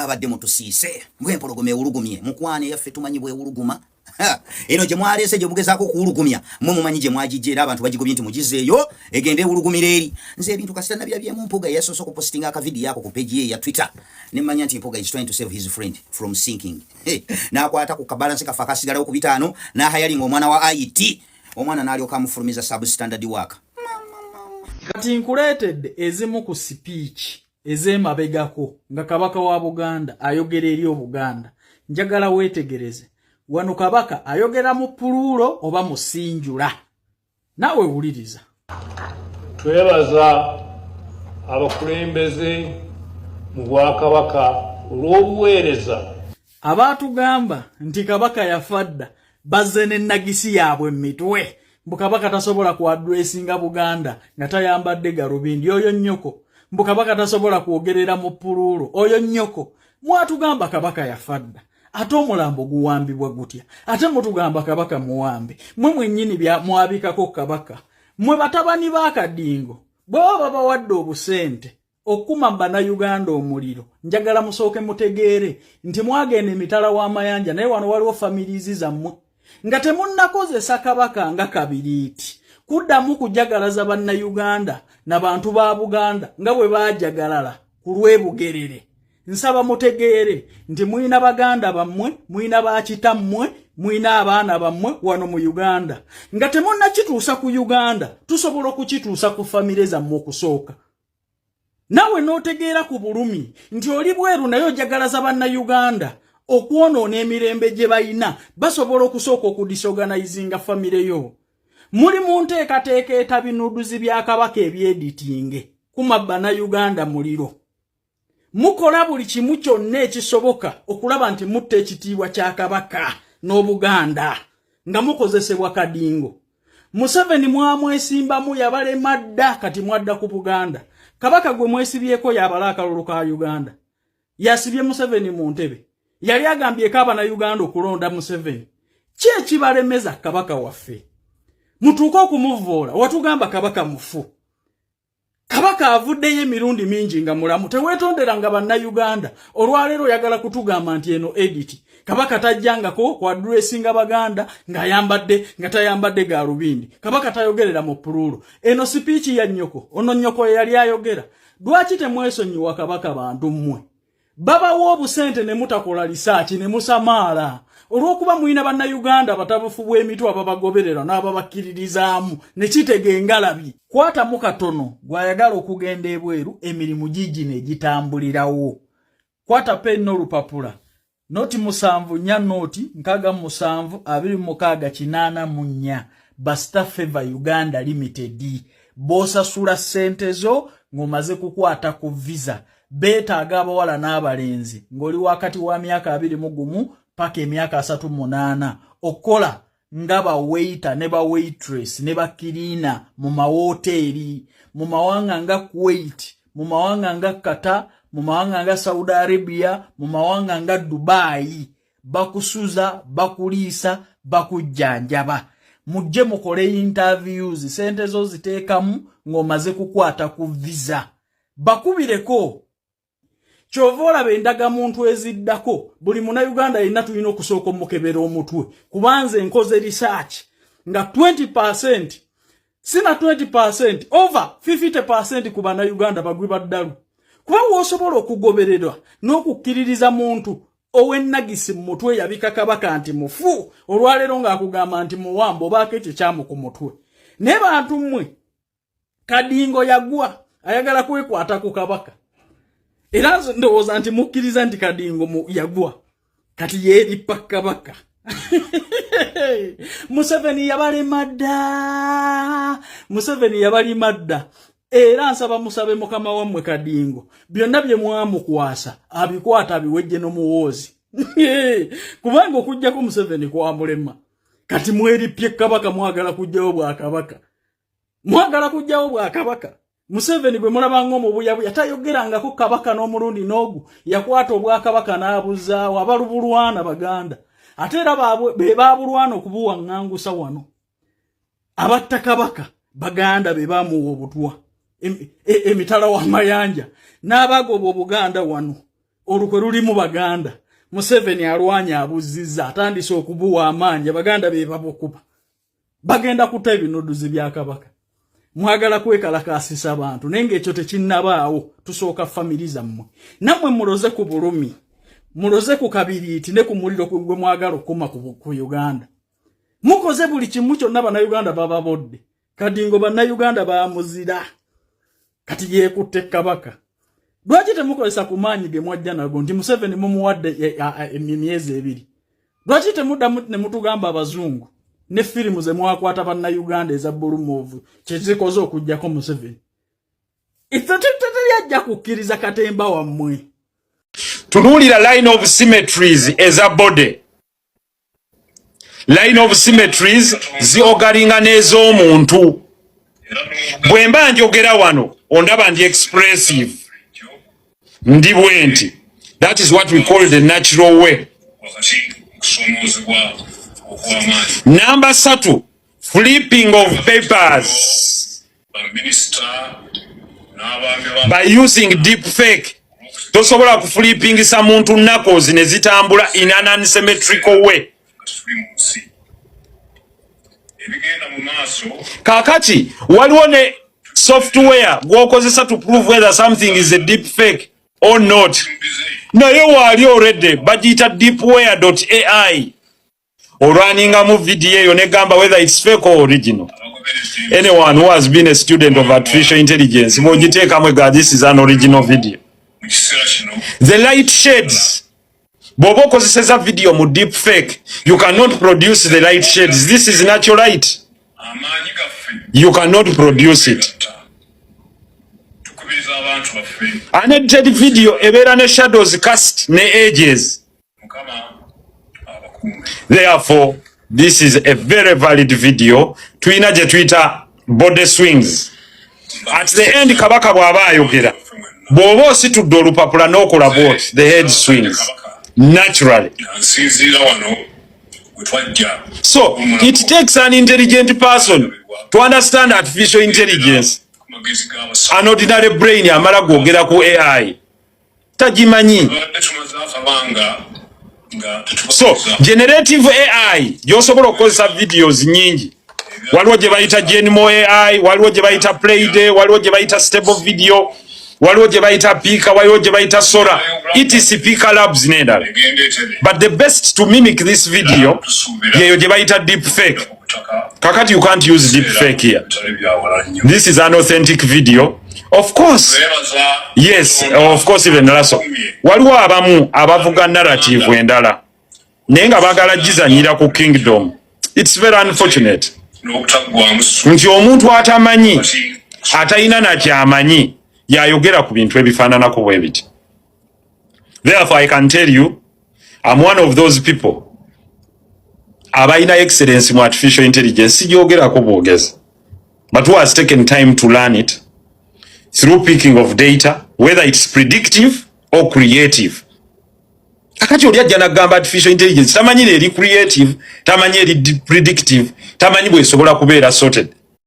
mwabadde mutusiise mbwempologoma ewulugumye mukwane yaffe tumanyi bwewuluguma eno gye mwaleese gye bugezaako okuwulugumya mmwe mumanyi gye mwagijja era abantu bagigobye nti mugizeeyo egende ewulugumira eri nze ebintu kasita nabirabyemu mpuga yasoose okupostinga akavidiyo yako ku peji ye ya Twitter ne mmanya nti mpuga is trying to save his friend from sinking n'akwata ku kabalansi kafa akasigalawo ku 5 n'ahayalinga omwana wa IT omwana n'alyoka amufulumiza substandard work. Kati nkuleetedde ezimu ku speech ez'emabegako nga kabaka wa Buganda ayogera eri Obuganda. Njagala weetegereze wano kabaka ayogera mu pululo oba mu sinjula. Nawe wuliriza. Twebaza abakulembeze mu Bwakabaka olw'obuweereza. Abaatugamba nti kabaka yafadda bazze n'ennagisi yaabwe mitwe. Mbukabaka tasobola ku addressinga Buganda nga tayambadde garubindi oyo nnyoko. Mbukabaka tasobola kwogerera mu pululo oyo nnyoko. Mwatugamba kabaka yafadda. Ate omulambo guwambibwa gutya. Ate mutugamba kabaka muwambe. Mwe mwennyini bya mwabikako kabaka. Mwe batabani b'akadingo. Bw'oba bawadde obusente okuma Bannayuganda omuliro. Njagala musooke mutegeere nti mwagenda emitala w'amayanja naye wano waliwo families zammwe. Nga temunnakozesa kabaka nga kabiriiti. Kuddamu kujagalaza Bannayuganda n'abantu ba Buganda nga bwe baajagalala ku lw'ebugerere. Nsaba mutegeere nti mwina baganda bammwe, mwina bakitammwe, mwina abaana bammwe wano mu Uganda. Nga temunnakituusa ku Uganda, tusobola okukituusa ku famire zammwe okusooka. Nawe n'otegeera ku bulumi nti oli bweru naye ojagalaza Bannayuganda okwonoona emirembe gye bayina basobola okusooka okudisorganizinga famire yo. Muli mu nteekateeka etabinuduzi bya kabaka ebyeditinge kuma Bannayuganda muliro. Mukola buli kimu kyonna ekisoboka okulaba nti mutta ekitiibwa kya kabaka n'Obuganda nga mukozesebwa kadingo. Museveni mwamwesimbamu yabalema dda kati mwadda ku Buganda. Kabaka gwe mwesibyeko yabala akalulu ka Uganda. Yasibye Museveni mu ntebe. Yali agambyeko Abannayuganda okulonda Museveni. Ki ekibalemeza kabaka waffe? Mutuuka okumuvoola watugamba kabaka mufu. Kabaka avuddeyo emirundi mingi nga mulamu. Teweetonderanga Bannayuganda. Olwaleero oyagala kutugamba nti eno edit. Kabaka tajjangako ku addressinga Baganda nga tayambadde garubindi. Kabaka tayogerera mu pululo. Eno speech ya nnyoko. Ono nnyoko yali ayogera. Lwaki temwesonyiwa kabaka bantu mmwe? Babawo obusente ne mutakola research ne musamaala. Olwokuba mwina Bannayuganda batabufu bw'emitwe ababagoberera n'ababakkiririzaamu ne kitege engalabi. Kwata mu katono gwayagala okugenda ebweru emirimu gigi ne gitambulirawo. Kwata pen n'olupapula. Noti 7 noti 676 Basta Favor Uganda Limited. Bosasula sente zo ng'omaze kukwata ku visa. Beetaaga abawala n'abalenzi ng'oli wakati wa myaka 21 paka emyaka 38 okola nga ba waiter ne ba waitress ne ba kirina mu mawoteeri mu mawanga nga Kuwait, mu mawanga nga Qatar, mu mawanga nga Saudi Arabia, mu mawanga nga Dubai. Bakusuza, bakuliisa, bakujjanjaba. Mujje mukole interviews, sente zo ziteekamu ng'omaze kukwata ku visa. Bakubireko. Chovola bendaga muntu eziddako buli Munnayuganda yenna tulina okusooka omukebera omutwe kubanze nkoze research nga 20% sina 20% over 50% ku Bannayuganda bagwi baddalu kuba wosobola okugobererwa n'okukkiririza muntu ow'ennagisi mu mutwe yabika kabaka nti mufu olwaleero ng'akugamba nti muwambo obaako ekyo kyamu ku mutwe naye bantu mmwe kadingo yagwa ayagala kwekwata ku kabaka. Era ndowooza nti mukkiriza nti kadingo yagwa kati yeeri pakabaka. Museveni yabalema dda. Era nsaba musabe mukama wammwe kadingo byonna bye mwamukwasa abikwata abiwejje n'omuwoozi. Kubanga okujjako Museveni kwamulema. Kati mweripye kabaka mwagala kujjawo bwakabaka. Museveni bwe mulabanga omubuyabuya tayogerangako kabaka n'omulundi n'ogu yakwata obwakabaka n'abuzaawo abalubulwana Baganda. Ate era be baabulwana okubuwaŋŋangusa wano. Abatta kabaka Baganda be baamuwa obutwa emitala w'amayanja n'abagoba Obuganda wano olukwe lulimu baganda Museveni alwanya abuzizza atandise okubuwa amaanyi baganda be babukuba bagenda kuta ebinoduzi bya kabaka mwagala kwekalakasisa abantu nenge ekyo tekinnabaawo tusooka family zammwe namwe muloze ku bulumi muloze ku kabiriiti ne ku muliro gwe mwagala okuma ku Uganda mukoze buli kimu kyonna bannayuganda bababodde kadingo bannayuganda baamuzira kati yeekutte kabaka lwaki temukozesa ku maanyi ge mwajja nago nti Museveni mumuwadde emyezi 2 lwaki temuddamu ne mutugamba abazungu ne firimu ze mwakwata bannayuganda eza Bulumove kyezikoze okujjako Museveni yajja kukkiriza katemba wammwe tunuulira line of symmetries eza body line of symmetries ziogalinga n'ez'omuntu bwe mba njogera wano ondaba ndi expressive ndi bwenti that is what we call the natural way. Number 3, flipping of papers by using deep fake. Tosobola ku flipping sa muntu knuckles ne zitambula in an unsymmetrical way. Kakati waliwo ne software gwokozesa to prove whether something is a deep fake or not. Naye wali already bagiyita deepware.ai orunninga mu video eyo negamba whether it's fake or original. Anyone who has been a student of artificial intelligence bogiteekamu ga this is an original video. The light shades bobo okozeseza video mu deep fake you cannot produce the light shades. This is natural light. You cannot produce it. An edited video ebera ne shadows cast ne edges. Therefore, this is a very valid video. Tuina je Twitter body swings. At the end kabaka bwaba ayogera. Bobo situdde olupapula n'okola bot the head swings naturally. So it takes an intelligent person to understand artificial intelligence. An ordinary brain amala gwogera ku AI tagimanyi. So generative AI yosobola okukozesa videos nyingi. Waliwo gye bayita Genmo AI, waliwo gye bayita Playday, waliwo gye bayita Stable Video, waliwo gye bayita Pika, waliwo gye bayita Sora. It is Pika Labs n'endala. But the best to mimic this video yeyo gye bayita deep fake. Kakati you can't use deep fake here. This is an authentic video. Of course. Yes, of course even Lasso. Waliwo abamu abavuga narrative endala. Nenga bagala gizanyira ku kingdom. It's very unfortunate. Nti omuntu atamanyi atayina na kyamanyi yayogera ku bintu ebifaananako bwe biti. Therefore I can tell you I'm one of those people abaina excellence mu artificial intelligence sijogerako bwogezi, but who has taken time to learn it through picking of data, whether it's predictive or creative. Akati oli ajja nagamba artificial intelligence tamanyi eri creative, tamanyi eri predictive, tamanyi bwe sobola kubeera sorted.